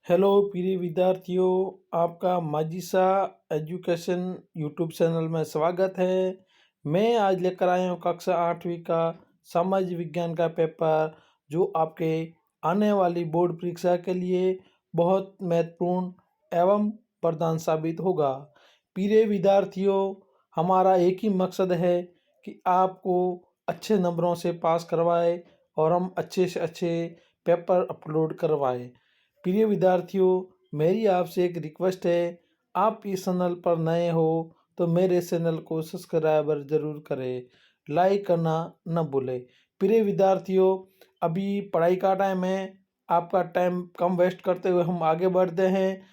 Hello प्रिय विद्यार्थियों, आपका माजिसा एजुकेशन यूट्यूब चैनल में स्वागत है। मैं आज लेकर आया हूँ कक्षा 8वीं का सामाजिक विज्ञान का पेपर, जो आपके आने वाली बोर्ड परीक्षा के लिए बहुत महत्वपूर्ण एवं वरदान साबित होगा। प्रिय विद्यार्थियों, हमारा एक ही मकसद है कि आपको अच्छे नंबरों से पास करवाए और हम अच्छे से अच्छे पेपर अपलोड करवाएं। प्रिय विद्यार्थियों, मेरी आपसे एक रिक्वेस्ट है, आप इस चैनल पर नए हो तो मेरे चैनल को सब्सक्राइबर जरूर करें, लाइक करना न भूलें। प्रिय विद्यार्थियों, अभी पढ़ाई का टाइम है, आपका टाइम कम वेस्ट करते हुए हम आगे बढ़ते हैं।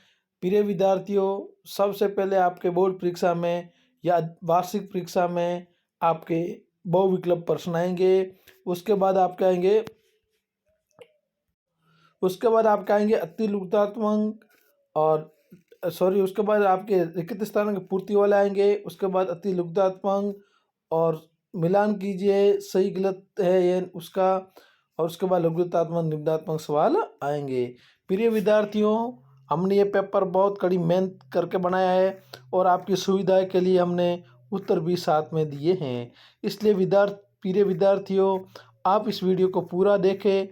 प्रिय विद्यार्थियों, सबसे पहले आपके बोर्ड परीक्षा में या वार्षिक परीक्षा में आपके बहुविकल्प प्रश्न आएंगे। उसके बाद आपके आएंगे उसके बाद आपके आएंगे अति लुप्तात्मक और उसके बाद आपके रिक्त स्थान के पूर्ति वाले आएंगे। उसके बाद अति लुप्तात्मक और मिलान कीजिए सही गलत है ये उसका। और उसके बाद लघुतात्मक निबंधात्मक सवाल आएंगे। प्रिय विद्यार्थियों, हमने ये पेपर बहुत कड़ी मेहनत करके बनाया है और आपकी सुविधा के लिए हमने उत्तर भी साथ में दिए हैं। इसलिए प्रिय विद्यार्थियों, आप इस वीडियो को पूरा देखें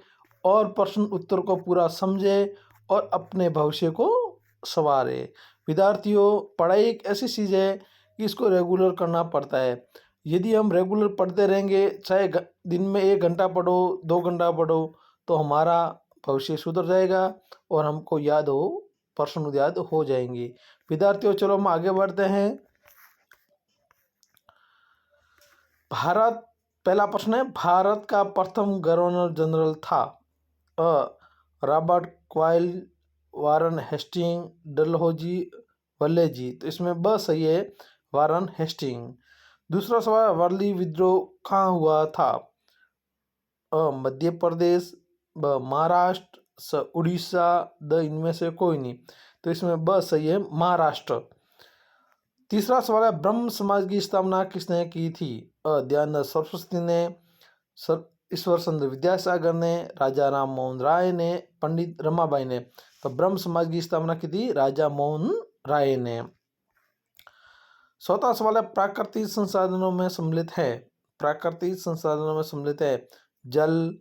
और प्रश्न उत्तर को पूरा समझें और अपने भविष्य को संवारें। विद्यार्थियों, पढ़ाई एक ऐसी चीज़ है कि इसको रेगुलर करना पड़ता है। यदि हम रेगुलर पढ़ते रहेंगे, चाहे दिन में 1 घंटा पढ़ो, 2 घंटा पढ़ो, तो हमारा भविष्य सुधर जाएगा और हमको प्रश्न याद हो जाएंगे। विद्यार्थियों, चलो हम आगे बढ़ते हैं। पहला प्रश्न है, भारत का प्रथम गवर्नर जनरल था? Robert Clive, Warren Hasting, Dalhousie Wellesley. तो इसमें ब सही है, वारन हेस्टिंग। दूसरा सवाल, वर्ली विद्रोह कहाँ हुआ था? मध्य प्रदेश, ब महाराष्ट्र, स उड़ीसा, द इनमें से कोई नहीं। तो इसमें ब सही है, महाराष्ट्र। तीसरा सवाल है, ब्रह्म समाज की स्थापना किसने की थी? दयानंद सरस्वती ने, ईश्वर चंद्र विद्यासागर ने, राजा राम मोहन राय ने, पंडित रमाबाई ने। तो ब्रह्म समाज की स्थापना की थी राजा मोहन राय ने। चौथा सवाल है, प्राकृतिक संसाधनों में सम्मिलित है? प्राकृतिक संसाधनों में सम्मिलित है जल,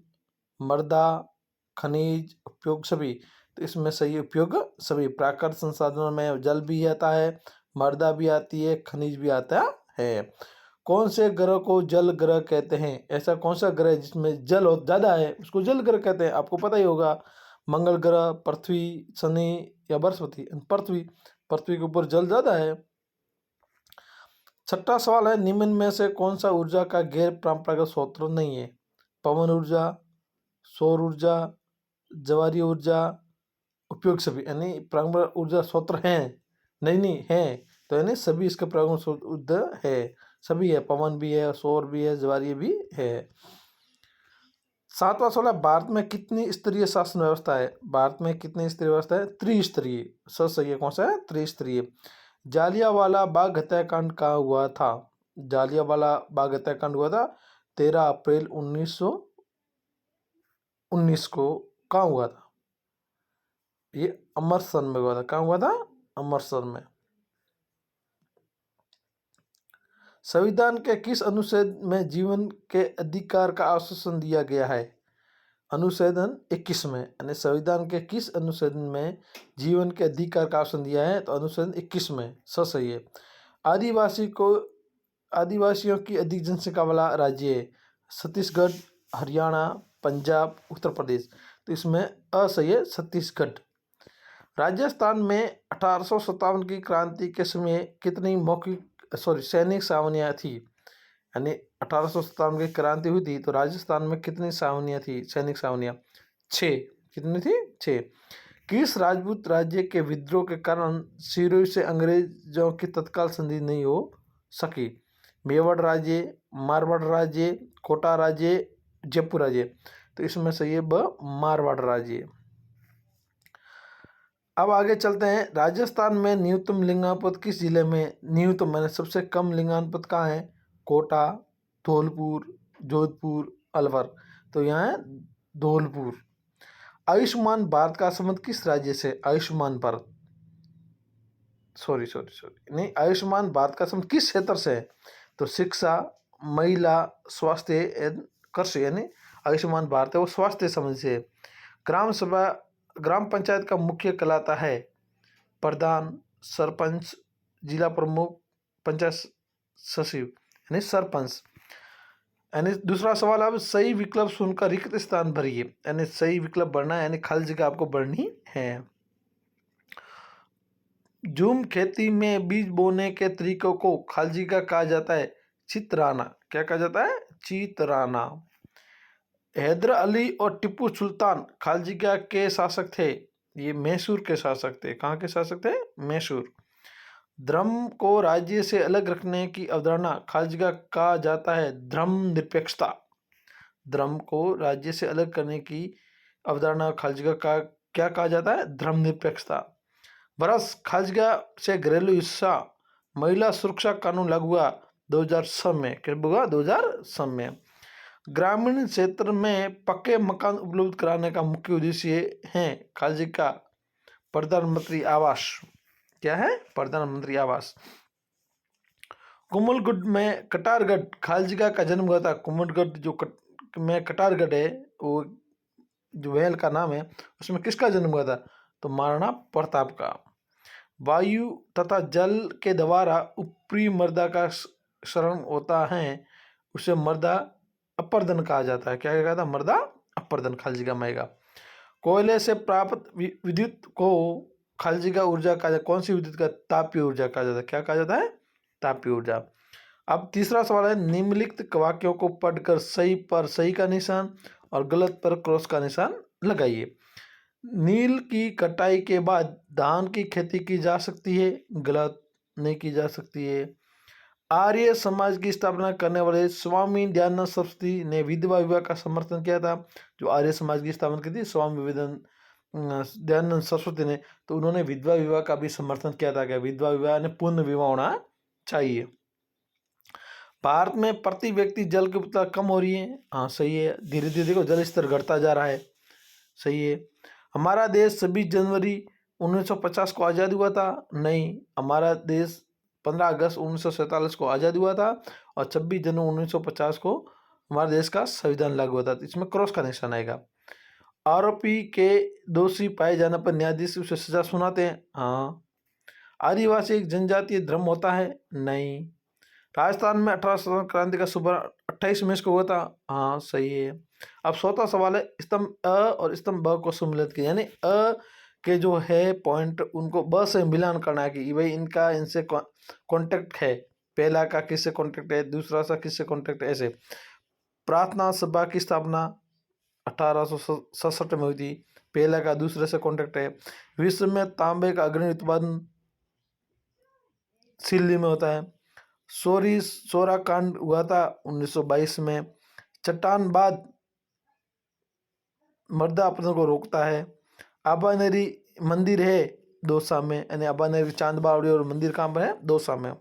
मृदा, खनिज, उपयोग सभी। तो इसमें सही उपयोग सभी। प्राकृतिक संसाधनों में जल भी आता है, मृदा भी आती है, खनिज भी आता है। कौन से ग्रह को जल ग्रह कहते हैं? ऐसा कौन सा ग्रह है जिसमें जल ज़्यादा है, उसको जल ग्रह कहते हैं? आपको पता ही होगा, मंगल ग्रह, पृथ्वी, शनि या बृहस्पति। पृथ्वी, पृथ्वी के ऊपर जल ज़्यादा है। छठा सवाल है, निम्न में से कौन सा ऊर्जा का गैर परंपरागत स्रोत नहीं है? पवन ऊर्जा, सौर ऊर्जा, ज्वारीय ऊर्जा, उपयोग सभी। यानी परंपरागत ऊर्जा स्रोत हैं? नहीं है। तो यानी सभी इसके परंपरागत स्रोत ऊर्जा है, सभी है। पवन भी है, सौर भी है, ज्वारीय भी है। सातवां सवाल है, भारत में कितनी स्तरीय शासन व्यवस्था है? भारत में कितनी स्तरीय व्यवस्था है? त्रिस्तरीय। सही है, कौन सा है? त्रिस्तरीय। जालियांवाला बाग हत्याकांड कहाँ हुआ था? जालियांवाला बाग हत्याकांड हुआ था 13 अप्रैल 1919 को। कहाँ हुआ था? ये अमृतसर में हुआ था। कहाँ हुआ था? अमृतसर में। संविधान के किस अनुच्छेद में जीवन के अधिकार का आश्वासन दिया गया है? अनुच्छेद 21 में। यानी संविधान के किस अनुच्छेद में जीवन के अधिकार का आश्वासन दिया है? तो अनुच्छेद 21 में। सही है। आदिवासियों की अधिक जनसंख्या वाला राज्य है? छत्तीसगढ़, हरियाणा, पंजाब, उत्तर प्रदेश। तो इसमें सही है, छत्तीसगढ़। राजस्थान में 1857 की क्रांति के समय कितनी सैनिक छावनियाँ थी? यानी 1857 की क्रांति हुई थी तो राजस्थान में कितनी छावनियाँ थी, सैनिक छावनियाँ? 6। कितनी थी? 6। किस राजपूत राज्य के विद्रोह के कारण सिरोही से अंग्रेजों की तत्काल संधि नहीं हो सकी? मेवाड़ राज्य, मारवाड़ राज्य, कोटा राज्य, जयपुर राज्य। तो इसमें सही है ब मारवाड़ राज्य। अब आगे चलते हैं। राजस्थान में न्यूनतम लिंगानुपात किस जिले में? न्यूनतम मैंने सबसे कम लिंगानुपात कहाँ है? कोटा, धौलपुर, जोधपुर, अलवर। तो यहाँ है धौलपुर। आयुष्मान भारत का संबंध किस राज्य से? आयुष्मान भारत, सॉरी नहीं, आयुष्मान भारत का संबंध किस क्षेत्र से है? तो शिक्षा, महिला, स्वास्थ्य एवं कृषि, यानी आयुष्मान भारत है वो स्वास्थ्य संबंध से है। ग्राम सभा, ग्राम पंचायत का मुख्य कहलाता है प्रधान, सरपंच, जिला प्रमुख, पंचायत सचिव, यानी सरपंच। यानी दूसरा सवाल, अब सही विकल्प सुनकर रिक्त स्थान भरिए, यानी सही विकल्प भरना है, यानी खाली जगह आपको भरनी है। झूम खेती में बीज बोने के तरीकों को खाली जगह कहा जाता है चितराना। क्या कहा जाता है? चितराना। हैदर अली और टिप्पू सुल्तान खाली जगह के शासक थे। ये मैसूर के शासक थे। कहाँ के शासक थे? मैसूर। धर्म को राज्य से अलग रखने की अवधारणा खाली जगह कहा जाता है धर्म निरपेक्षता। धर्म को राज्य से अलग करने की अवधारणा खाली जगह का क्या कहा जाता है? धर्म निरपेक्षता। बरस खाली जगह से घरेलू हिस्सा, महिला सुरक्षा कानून लागू हुआ 2006 में। कब हुआ? 2006 में। ग्रामीण क्षेत्र में पक्के मकान उपलब्ध कराने का मुख्य उद्देश्य है खाली जगह प्रधानमंत्री आवास। क्या है? प्रधानमंत्री आवास। कुमलगढ़ में कटारगढ़ खाली जगह का जन्म हुआ था। कुमलगढ़ जो में कटारगढ़ है, वो जो महल का नाम है, उसमें किसका जन्म हुआ था? तो महाराणा प्रताप का। वायु तथा जल के द्वारा ऊपरी मृदा का क्षरण होता है, उसे मृदा अपरदन कहा जाता है। क्या कहा जाता है? मृदा अपरदन। खाली जगह में आएगा। कोयले से प्राप्त विद्युत को खाली जगह ऊर्जा कहा जाता है। कौन सी विद्युत का? तापीय ऊर्जा कहा जाता है। क्या कहा जाता है? तापीय ऊर्जा। अब तीसरा सवाल है, निम्नलिखित वाक्यों को पढ़कर सही पर सही का निशान और गलत पर क्रॉस का निशान लगाइए। नील की कटाई के बाद धान की खेती की जा सकती है। गलत, नहीं की जा सकती है। आर्य समाज की स्थापना करने वाले स्वामी दयानंद सरस्वती ने विधवा विवाह का समर्थन किया था। जो आर्य समाज की स्थापना की थी स्वामी दयानंद सरस्वती ने, तो उन्होंने विधवा विवाह का भी समर्थन किया था। क्या? विधवा विवाह ने पूर्ण विवाह होना चाहिए। भारत में प्रति व्यक्ति जल की उपलब्धता कम हो रही है। हाँ, सही है। धीरे धीरे देखो जल स्तर घटता जा रहा है। सही है। हमारा देश 26 जनवरी 1950 को आज़ाद हुआ था। नहीं, हमारा देश 15 अगस्त 1947 को आज़ाद हुआ था और 26 जनवरी 1950 को हमारे देश का संविधान लागू हुआ था। इसमें क्रॉस का निशान आएगा। आरोपी के दोषी पाए जाने पर न्यायाधीश उसे सजा सुनाते हैं। हाँ। आदिवासी एक जनजातीय धर्म होता है। नहीं। राजस्थान में 18 क्रांति का शुभ 28 मई को हुआ था। हाँ, सही है। अब चौथा सवाल है, स्तंभ अ और स्तंभ ब को सम्मिलित किया, यानी अ के जो है पॉइंट उनको ब से मिलान करना है कि भाई इनका इनसे कॉन्टेक्ट है। पहला का किससे कॉन्टेक्ट है, दूसरा सा किससे कॉन्टेक्ट है, ऐसे। प्रार्थना सभा की स्थापना 1867 में हुई थी। पहला का दूसरे से कॉन्टेक्ट है। विश्व में तांबे का अग्रणी उत्पादन सिल्ली में होता है। सोरा कांड हुआ था 1922 में। चट्टानबाद मृदा अपरदन को रोकता है। आबानेरी मंदिर है दौसा में, यानी आबानेरी चांदबावड़ी और मंदिर कहाँ पर है? दौसा में।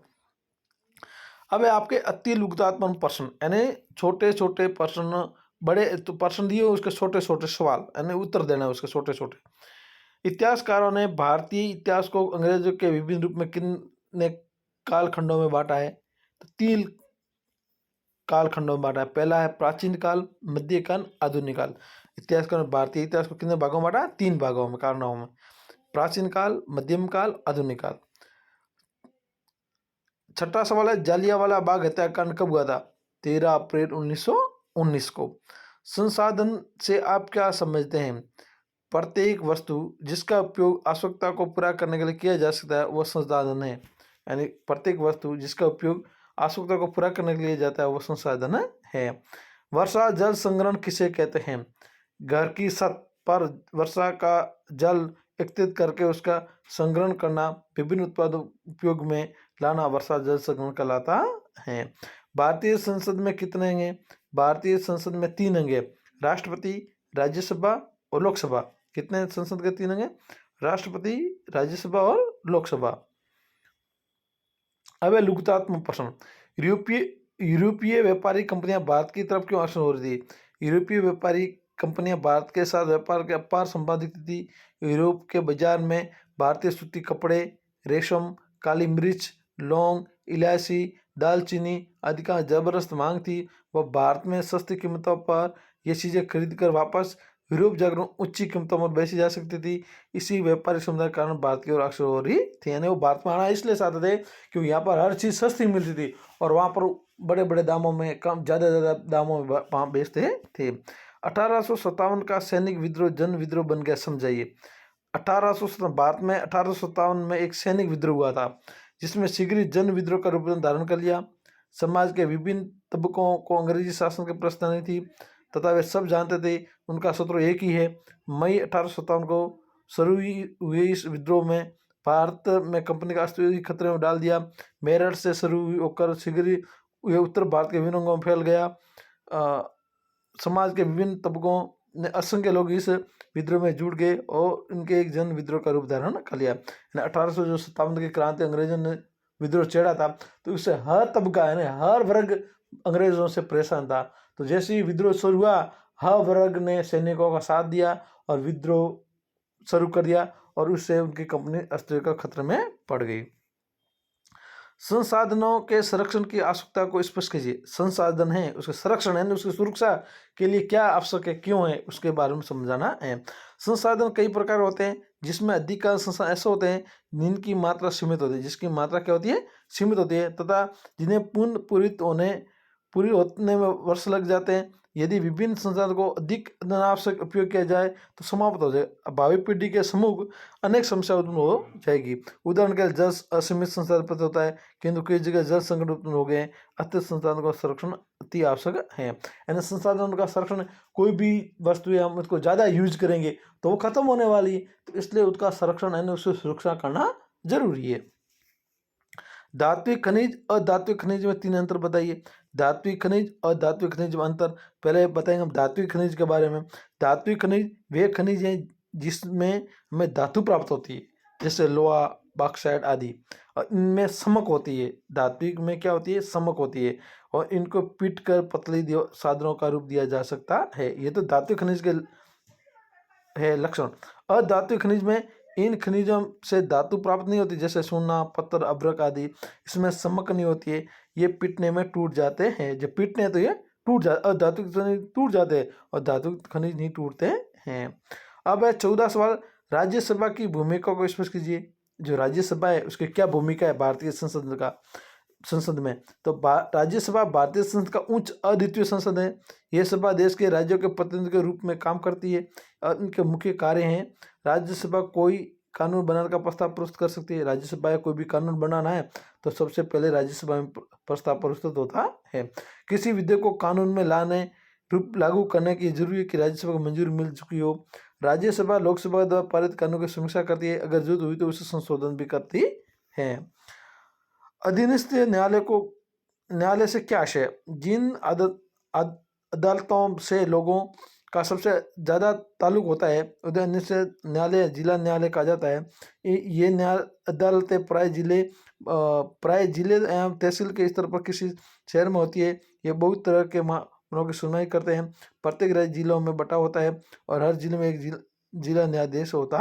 अब है आपके अति लुगतात्मक प्रश्न, यानी छोटे छोटे प्रश्न, बड़े तो प्रश्न दिए उसके छोटे छोटे सवाल, यानी उत्तर देना है उसके छोटे छोटे। इतिहासकारों ने भारतीय इतिहास को अंग्रेजों के विभिन्न रूप में किन कालखंडों में बांटा है? तो 3 कालखंडों में बांटा है। पहला है प्राचीन काल, मध्यकाल, आधुनिक काल। इतिहासकारों ने भारतीय इतिहास को कितने भागों में बांटा? 3 भागों में, कारणों में। प्राचीन काल, मध्यम काल, आधुनिक काल। छठा सवाल है, जालियांवाला बाग हत्याकांड कब हुआ था? 13 अप्रैल 1919 को। संसाधन से आप क्या समझते हैं? प्रत्येक वस्तु जिसका उपयोग आवश्यकता को पूरा करने के लिए किया जा सकता है वह संसाधन है। यानी प्रत्येक वस्तु जिसका उपयोग आवश्यकता को पूरा करने के लिए जाता है वो संसाधन है। वर्षा जल संग्रहण किसे कहते हैं? घर की छत पर वर्षा का जल एकत्रित करके उसका संग्रहण करना, विभिन्न उत्पादों उपयोग में लाना वर्षा जल संग्रहण कहलाता है। भारतीय संसद में कितने अंग हैं? भारतीय संसद में 3 अंग हैं, राष्ट्रपति, राज्यसभा और लोकसभा। कितने संसद के 3 अंग हैं? राष्ट्रपति, राज्यसभा और लोकसभा। अब है लुगतात्मक प्रश्न, यूरोपीय व्यापारी कंपनियां भारत की तरफ क्यों आकर्षण हो रही थी? यूरोपीय व्यापारी कंपनियां भारत के साथ व्यापार के अपार संपादित थी। यूरोप के बाजार में भारतीय सूती कपड़े, रेशम, काली मिर्च, लौंग, इलायची, दालचीनी आदि का जबरदस्त मांग थी। वह भारत में सस्ती कीमतों पर ये चीज़ें खरीद कर वापस यूरोप जाकर उच्च कीमतों पर बेची जा सकती थी। इसी व्यापारिक समुदाय के कारण भारत की ओर अक्सर हो रही थी, यानी वो भारत में आना इसलिए चाहते थे क्योंकि यहाँ पर हर चीज़ सस्ती मिलती थी और वहाँ पर बड़े बड़े दामों में कम ज़्यादा दामों में वहाँ बेचते थे। 1857 का सैनिक विद्रोह जन विद्रोह बन गया, समझाइए। 1857 भारत में 1857 में एक सैनिक विद्रोह हुआ था जिसमें शीघ्र जन विद्रोह का रूप धारण कर लिया। समाज के विभिन्न तबकों को अंग्रेजी शासन की परेशानी थी तथा वे सब जानते थे उनका शत्रु एक ही है। मई 1857 को शुरू हुए इस विद्रोह में भारत में कंपनी का अस्तित्व खतरे में डाल दिया। मेरठ से शुरू होकर शीघ्र यह उत्तर भारत के विभिन्न अंगों में फैल गया। समाज के विभिन्न तबकों ने असंख्य लोग इस विद्रोह में जुट गए और इनके एक जन विद्रोह का रूप धारण कर लिया। 1857 की क्रांति अंग्रेजों ने विद्रोह छेड़ा था तो इससे हर तबका यानी हर वर्ग अंग्रेजों से परेशान था। तो जैसे ही विद्रोह शुरू हुआ हर वर्ग ने सैनिकों का साथ दिया और विद्रोह शुरू कर दिया और उससे उनकी कंपनी अस्तित्व का खतरे में पड़ गई। संसाधनों के संरक्षण की आवश्यकता को स्पष्ट कीजिए। संसाधन है उसके संरक्षण है, उसकी सुरक्षा के लिए क्या आवश्यक है, क्यों है, उसके बारे में समझाना है। संसाधन कई प्रकार होते हैं जिसमें अधिकांश संसाधन ऐसे होते हैं जिनकी मात्रा सीमित होती है, जिसकी मात्रा क्या होती है, सीमित होती है, तथा जिन्हें पूरी होने में वर्ष लग जाते हैं। यदि विभिन्न संसाधनों को अधिक अनावश्यक उपयोग किया जाए तो समाप्त हो जाए, भावी पीढ़ी के सम्मुख अनेक समस्या उत्पन्न हो जाएगी। उदाहरण के लिए जल असीमित संसाधन प्राप्त होता है किंतु कई जगह जल संकट उत्पन्न हो गए। अत्यंत संसाधनों का संरक्षण अति आवश्यक है। यानी संसाधनों का संरक्षण, कोई भी वस्तु है हम उसको ज़्यादा यूज करेंगे तो वो खत्म होने वाली है, तो इसलिए उसका संरक्षण यानी उसकी सुरक्षा करना जरूरी है। धात्विक खनिज और धात्विक खनिज में तीन अंतर बताइए। धात्विक खनिज और धात्विक खनिज में अंतर पहले बताएंगे हम धात्विक खनिज के बारे में। धात्विक खनिज वे खनिज हैं जिसमें हमें धातु प्राप्त होती है जैसे लोहा, बॉक्साइट आदि, और इनमें समक होती है। धात्विक में क्या होती है, समक होती है और इनको पीट कर पतली साधनों का रूप दिया जा सकता है। ये तो धात्विक खनिज के है लक्षण। अधात्विक खनिज में इन खनिजों से धातु प्राप्त नहीं होती जैसे सोना, पत्थर, अभ्रक आदि। इसमें समक नहीं होती है, ये पीटने में टूट जाते हैं। जब पीटने हैं तो ये टूट जाते, अधात्विक खनिज टूट जाते हैं और धातुक खनिज नहीं टूटते हैं। अब है 14 सवाल, राज्यसभा की भूमिका को स्पष्ट कीजिए। जो राज्यसभा है उसकी क्या भूमिका है भारतीय संसद में। तो राज्यसभा भारतीय संसद का उच्च अद्वितीय संसद है। यह सभा देश के राज्यों के प्रतिनिधि के रूप में काम करती है और इनके मुख्य कार्य हैं। राज्यसभा कोई कानून बनाने का प्रस्ताव प्रस्तुत कर सकती है। राज्यसभा कोई भी कानून बनाना है तो सबसे पहले राज्यसभा में प्रस्ताव प्रस्तुत होता है। किसी विधेयक को कानून में रूप लागू करने की जरूरी है कि राज्यसभा को मंजूरी मिल चुकी हो। राज्यसभा लोकसभा द्वारा पारित कानून की समीक्षा करती है, अगर जरूरत हुई तो उसे संशोधन भी करती है। अधीनस्थ न्यायालय से क्या आशय। जिन अदालतों से लोगों का सबसे ज़्यादा ताल्लुक होता है उन्हें न्यायालय जिला न्यायालय कहा जाता है। ये न्याय अदालतें प्राय जिले एवं तहसील के स्तर पर किसी शहर में होती है। ये बहुत तरह के मामलों की सुनवाई करते हैं। प्रत्येक राज्य जिलों में बटा होता है और हर जिले में एक जिला न्यायाधीश होता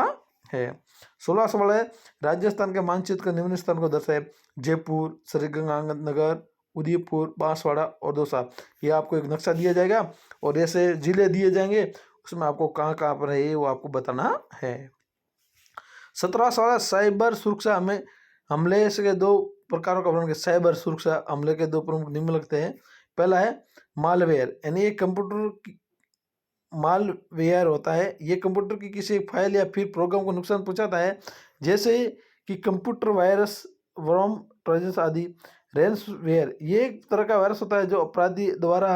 है। 16 सवाल है, राजस्थान के मानचित्र का निम्न स्थान को दर्शाए। जयपुर, श्रीगंगानगर, उदयपुर, बांसवाड़ा और दौसा। ये आपको एक नक्शा दिया जाएगा और ऐसे जिले दिए जाएंगे, उसमें आपको कहाँ कहाँ पर है वो आपको बताना है। 17 सवाल, साइबर सुरक्षा में हमले से दो प्रकारों का वर्णन। साइबर सुरक्षा हमले के दो प्रमुख निम्नलिखित हैं। पहला है मालवेयर, यानी एक मालवेयर होता है। ये कंप्यूटर की किसी फाइल या फिर प्रोग्राम को नुकसान पहुंचाता है जैसे कि कंप्यूटर वायरस, वर्म, ट्रोजन आदि। रैंसमवेयर ये एक तरह का वायरस होता है जो अपराधी द्वारा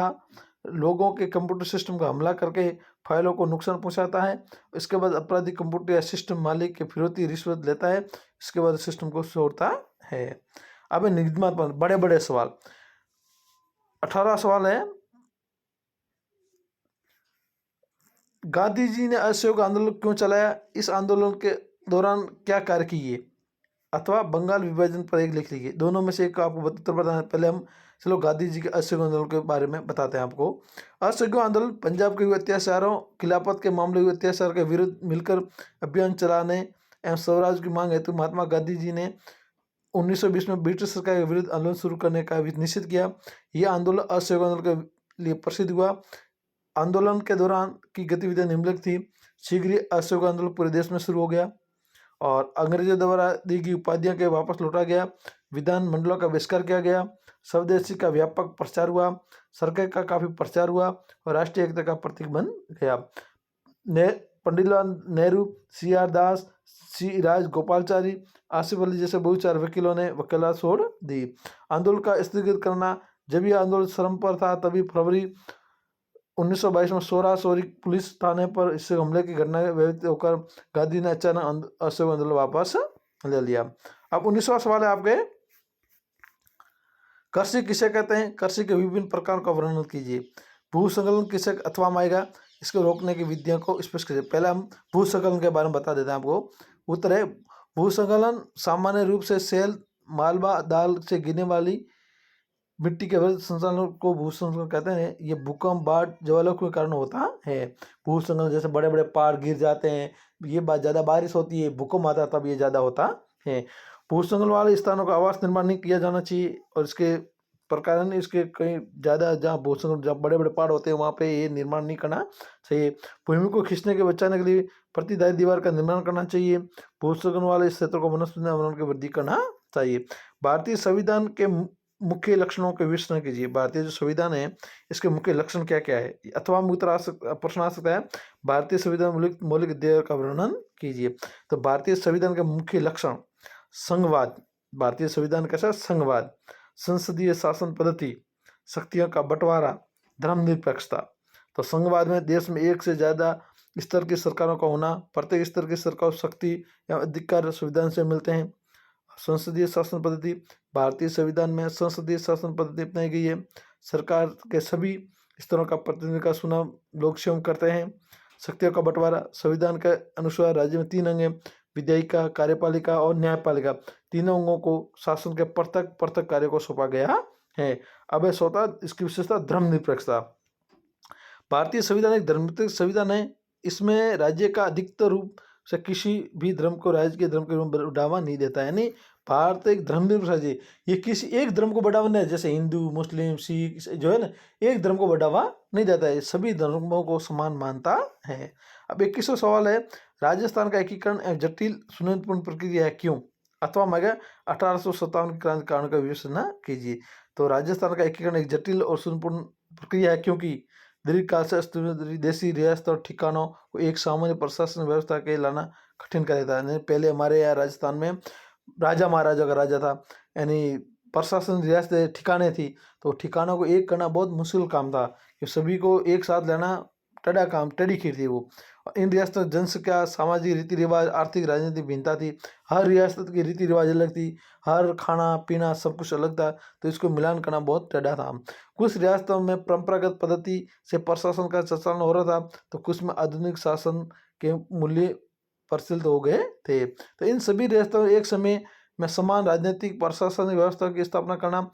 लोगों के कंप्यूटर सिस्टम का हमला करके फाइलों को नुकसान पहुंचाता है। इसके बाद अपराधी कंप्यूटर या सिस्टम मालिक के फिरौती रिश्वत लेता है, इसके बाद सिस्टम को छोड़ता है। अब निगमात्मक बड़े बड़े सवाल, 18 सवाल है। गांधी जी ने असहयोग आंदोलन क्यों चलाया, इस आंदोलन के दौरान क्या कार्य किए, अथवा बंगाल विभाजन पर एक लिख लीजिए। दोनों में से एक आपको उत्तर बताना है। पहले हम चलो गांधी जी के असहयोग आंदोलन के बारे में बताते हैं आपको। असहयोग आंदोलन पंजाब के युवा अत्याचारों, खिलाफत के मामले हुए अत्याचार के विरुद्ध मिलकर अभियान चलाने एवं स्वराज की मांग हेतु महात्मा गांधी जी ने 1920 में ब्रिटिश सरकार के विरुद्ध आंदोलन शुरू करने का भी निश्चित किया। यह आंदोलन असहयोग आंदोलन के लिए प्रसिद्ध हुआ। आंदोलन के दौरान की गतिविधियां निम्नलिखित थी। शीघ्र ही असहयोग आंदोलन पूरे देश में शुरू हो गया और अंग्रेजों द्वारा दी गई उपाधियां के वापस लौटा गया। विधान मंडलों का बहिष्कार किया गया। स्वदेशी का व्यापक प्रचार हुआ। सरकार का काफी प्रचार हुआ और राष्ट्रीय एकता का प्रतीक बन गया। पंडित जवाहरलाल नेहरू, सी आर दास, सी राज गोपालचारी, आसिफ अली जैसे बहुचार वकीलों ने वकालत छोड़ दी। आंदोलन का स्थगित करना, जब यह आंदोलन श्रम पर था तभी फरवरी 1922 में सोरा सोरी पुलिस थाने पर इससे हमले की घटना व्यतीत होकर गांधी ने अचानक असहयोग आंदोलन वापस ले लिया। अब 19वां सवाल है आपके, कृषि किसे कहते हैं? कृषि के विभिन्न प्रकार का वर्णन कीजिए। भूस्खलन किसे अथवा में आएगा? इसको रोकने की विधियों को स्पष्ट कीजिए। पहले हम भूस्खलन के बारे में बता देते हैं आपको। उत्तर है, भूस्खलन सामान्य रूप से सेल, मालवा, दाल से गिरने वाली मिट्टी के अवैध संचालन को भूस्खलन कहते हैं। ये भूकंप, बाढ़, ज्वालामुखी के कारण होता है। भूस्खलन जैसे बड़े बड़े पहाड़ गिर जाते हैं, ये ज़्यादा बारिश होती है, भूकंप आता है, तब ये ज़्यादा होता है। भूस्खलन वाले स्थानों का आवास निर्माण नहीं किया जाना चाहिए और इसके प्रकार इसके कहीं ज़्यादा जहाँ भूस्खलन, जहाँ बड़े बड़े पहाड़ होते हैं वहाँ पे ये निर्माण नहीं करना चाहिए। भूमि को खींचने के बचाने के लिए प्रतिदायी दीवार का निर्माण करना चाहिए। भूस्खलन वाले क्षेत्रों को वनस्पति आवरण की वृद्धि करना चाहिए। भारतीय संविधान के मुख्य लक्षणों के विश्लेषण कीजिए। भारतीय जो संविधान है इसके मुख्य लक्षण क्या क्या है? अथवा में उत्तर प्रश्न आ सकता है, भारतीय संविधान मौलिक अधिकार का वर्णन कीजिए। तो भारतीय संविधान के मुख्य लक्षण, संघवाद, भारतीय संविधान कैसा? संघवाद, संसदीय शासन पद्धति, शक्तियों का बंटवारा, धर्मनिरपेक्षता। तो संघवाद में देश में एक से ज्यादा स्तर की सरकारों का होना, प्रत्येक स्तर की सरकार शक्ति या अधिकार संविधान से मिलते हैं। संसदीय शासन पद्धति, भारतीय संविधान में संसदीय शासन पद्धति अपनाई गई है। सरकार के सभी स्तरों का प्रतिनिधि का चुनाव लोग स्वयं करते हैं। शक्तियों का बंटवारा, संविधान के अनुसार राज्य में 3 अंग हैं, विधायिका, कार्यपालिका और न्यायपालिका। तीनों अंगों को शासन के पृथक पृथक कार्यों को सौंपा गया है। अब इसकी विशेषता धर्मनिरपेक्षता। भारतीय संविधान एक धर्मनिरपेक्ष संविधान है। इसमें राज्य का अधिकतर रूप से किसी भी धर्म को राज्य के धर्म के रूप में बढ़ावा नहीं देता है। यानी भारत एक धर्मनिरपेक्ष राज्य है, ये किसी एक धर्म को बढ़ावा नहीं, जैसे हिंदू, मुस्लिम, सिख जो है ना, एक धर्म को बढ़ावा नहीं देता है, सभी धर्मों को समान मानता है। अब 21वां सवाल है, राजस्थान का एकीकरण एवं जटिल सुनियोजन प्रक्रिया है क्यों? अथवा मगर 1857 की क्रांति कारण का विवेचना कीजिए। तो राजस्थान का एकीकरण एक जटिल और सुनियोजन प्रक्रिया है क्योंकि दीर्घकाल से देशी रियासत और ठिकानों को एक सामान्य प्रशासन व्यवस्था के लाना कठिन कर देता है। पहले हमारे यहाँ राजस्थान में राजा महाराजा का राजा था, यानी प्रशासन रियासत ठिकाने थी, तो ठिकानों को एक करना बहुत मुश्किल काम था कि सभी को एक साथ लेना टेढ़ा काम, टेढ़ी खीर थी वो। इन रियासतों जनसंख्या, सामाजिक रीति रिवाज, आर्थिक राजनीतिक भिन्नता थी। हर रियासत की रीति रिवाज अलग थी, हर खाना पीना सब कुछ अलग था, तो इसको मिलान करना बहुत टेढ़ा था। कुछ रियासतों में परंपरागत पद्धति से प्रशासन का संचालन हो रहा था, तो कुछ में आधुनिक शासन के मूल्य प्रचलित हो गए थे। तो इन सभी रियासतों एक समय में समान राजनीतिक प्रशासनिक व्यवस्था की स्थापना करना,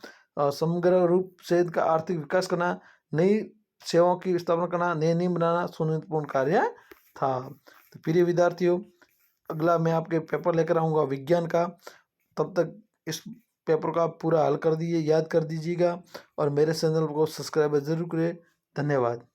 समग्र रूप से इनका आर्थिक विकास करना, नई सेवाओं की स्थापना करना, नए नियम बनाना सुनियोजनपूर्ण कार्य था। तो प्रिय विद्यार्थियों, अगला मैं आपके पेपर लेकर आऊँगा विज्ञान का। तब तक इस पेपर का पूरा हल कर दीजिए, याद कर दीजिएगा और मेरे चैनल को सब्सक्राइब जरूर करें। धन्यवाद।